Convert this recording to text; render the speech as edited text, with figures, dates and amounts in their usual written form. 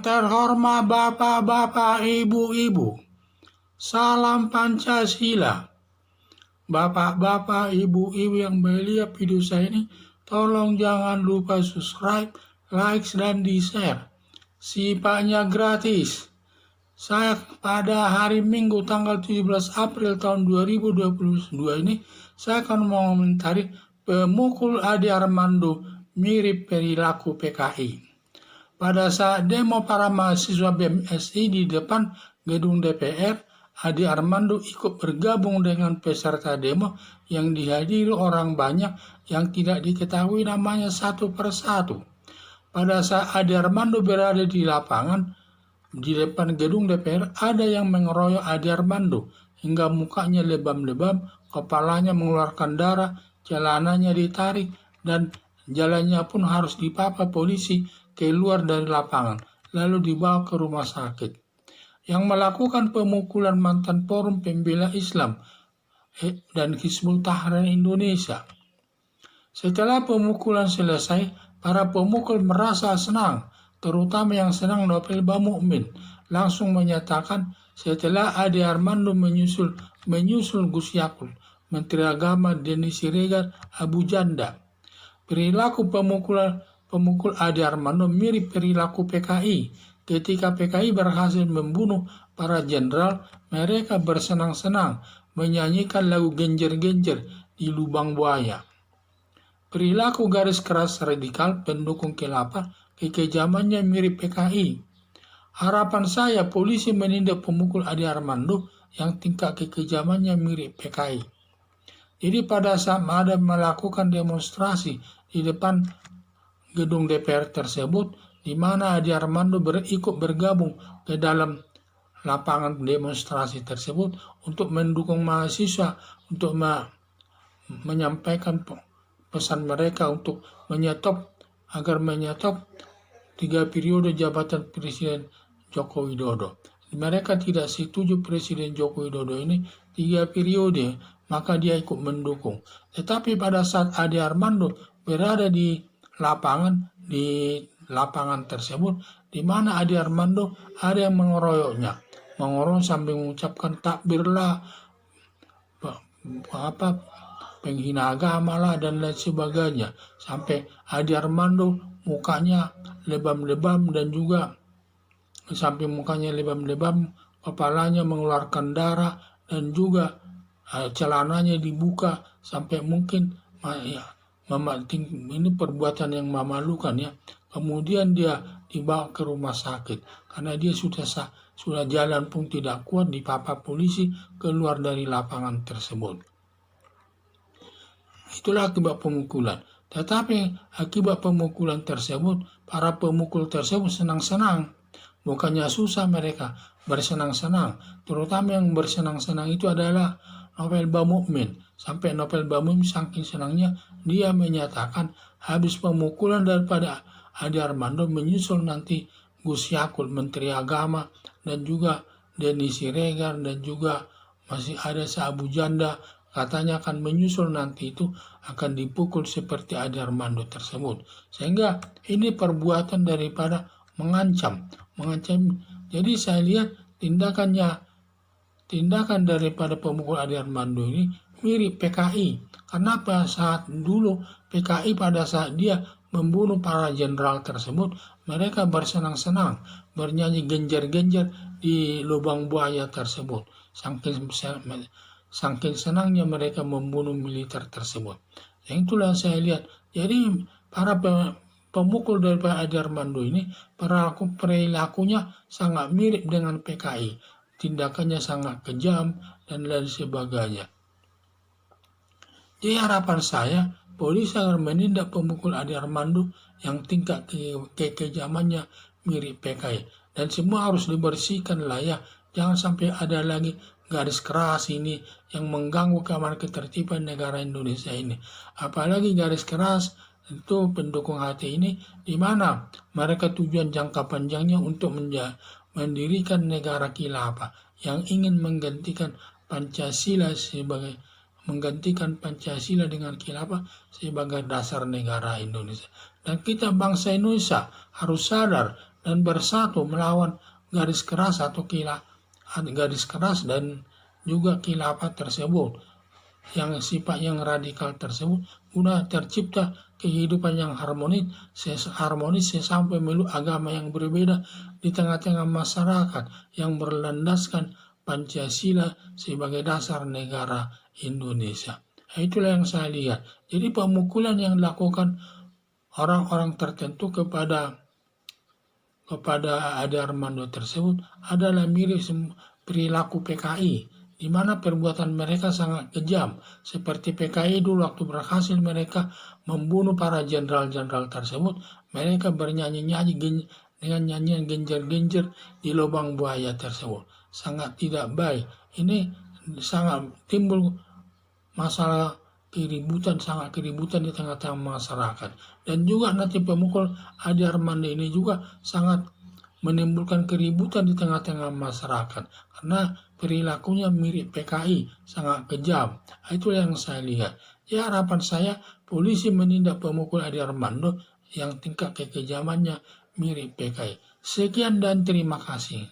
terhormat bapak-bapak, ibu-ibu, salam Pancasila. Bapak-bapak, ibu-ibu yang melihat video saya ini, tolong jangan lupa subscribe, like, dan di-share. Sifatnya gratis. Saya pada hari Minggu tanggal 17 April tahun 2022 ini, saya akan mengomentari pemukul Ade Armando mirip perilaku PKI. Pada saat demo para mahasiswa BMSI di depan gedung DPR, Ade Armando ikut bergabung dengan peserta demo yang dihadiri orang banyak yang tidak diketahui namanya satu persatu. Pada saat Ade Armando berada di lapangan, di depan gedung DPR, ada yang mengeroyok Ade Armando hingga mukanya lebam-lebam, kepalanya mengeluarkan darah, celananya ditarik, dan jalannya pun harus dipapa polisi keluar dari lapangan, lalu dibawa ke rumah sakit. Yang melakukan pemukulan mantan Forum Pembela Islam dan Hizbut Tahrir Indonesia. Setelah pemukulan selesai, para pemukul merasa senang, terutama yang senang Novel Bamukmin, langsung menyatakan setelah Ade Armando menyusul Gus Yakut, Menteri Agama Denny Siregar, Abu Janda. Perilaku pemukul Ade Armando mirip perilaku PKI. Ketika PKI berhasil membunuh para jenderal, mereka bersenang-senang menyanyikan lagu genjer-genjer di lubang buaya. Perilaku garis keras radikal pendukung khilafah kekejamannya mirip PKI. Harapan saya polisi menindak pemukul Ade Armando yang tingkat kekejamannya mirip PKI. Jadi pada saat ada melakukan demonstrasi di depan gedung DPR tersebut, di mana Ade Armando ikut bergabung ke dalam lapangan demonstrasi tersebut untuk mendukung mahasiswa, untuk menyampaikan pesan mereka untuk agar menyetop 3 periode jabatan Presiden Joko Widodo. Mereka tidak setuju Presiden Joko Widodo ini 3 periode, maka dia ikut mendukung. Tetapi pada saat Ade Armando berada di lapangan tersebut, di mana Ade Armando ada yang mengeroyoknya, sambil mengucapkan takbirlah, penghina agama lah, dan lain sebagainya, sampai Ade Armando mukanya lebam-lebam dan juga sampai mukanya lebam-lebam, kepalanya mengeluarkan darah, dan juga celananya dibuka sampai mungkin ini perbuatan yang memalukan ya. Kemudian dia dibawa ke rumah sakit karena dia sudah jalan pun tidak kuat, dipapa polisi keluar dari lapangan tersebut. Itulah akibat pemukulan. Tetapi akibat pemukulan tersebut, para pemukul tersebut senang-senang. Bukannya susah, mereka bersenang-senang. Terutama yang bersenang-senang itu adalah Novel Bamukmin. Sampai Novel Bamukmin saking senangnya, dia menyatakan habis pemukulan daripada Ade Armando menyusul nanti Gus Yakut, Menteri Agama, dan juga Denny Siregar, dan juga masih ada Abu Janda. Katanya akan menyusul nanti itu akan dipukul seperti Ade Armando tersebut. Sehingga ini perbuatan daripada mengancam. Jadi saya lihat tindakan daripada pemukul Ade Armando ini mirip PKI. Karena pada saat dulu PKI pada saat dia membunuh para jenderal tersebut, mereka bersenang-senang bernyanyi genjer-genjer di lubang buaya tersebut. Saking senangnya mereka membunuh militer tersebut. Yang itulah saya lihat. Jadi para pemukul daripada Ade Armando ini perilakunya sangat mirip dengan PKI. Tindakannya sangat kejam dan lain sebagainya. Jadi harapan saya polisi akan menindak pemukul Ade Armando yang tingkat kekejamannya mirip PKI. Dan semua harus dibersihkan lah ya. Jangan sampai ada lagi garis keras ini yang mengganggu keamanan ketertiban negara Indonesia ini. Apalagi garis keras itu pendukung HT ini, di mana mereka tujuan jangka panjangnya untuk mendirikan negara khilafah yang ingin menggantikan Pancasila dengan khilafah sebagai dasar negara Indonesia. Dan kita bangsa Indonesia harus sadar dan bersatu melawan garis keras garis keras dan juga khilafah tersebut, yang sifat yang radikal tersebut, guna tercipta kehidupan yang harmonis sampai meluk agama yang berbeda di tengah-tengah masyarakat yang berlandaskan Pancasila sebagai dasar negara Indonesia. Itulah yang saya lihat. Jadi pemukulan yang dilakukan orang-orang tertentu kepada Ade Armando tersebut adalah mirip perilaku PKI, di mana perbuatan mereka sangat kejam. Seperti PKI dulu waktu berhasil mereka membunuh para jenderal-jenderal tersebut, mereka bernyanyi-nyanyi dengan nyanyian genjer-genjer di lubang buaya tersebut. Sangat tidak baik. Ini sangat timbul masalah sangat keributan di tengah-tengah masyarakat. Dan juga nanti pemukul Ade Armando ini juga sangat menimbulkan keributan di tengah-tengah masyarakat karena perilakunya mirip PKI, sangat kejam. Itu yang saya lihat. Ya, harapan saya polisi menindak pemukul Ade Armando yang tingkat kekejamannya mirip PKI. Sekian dan terima kasih.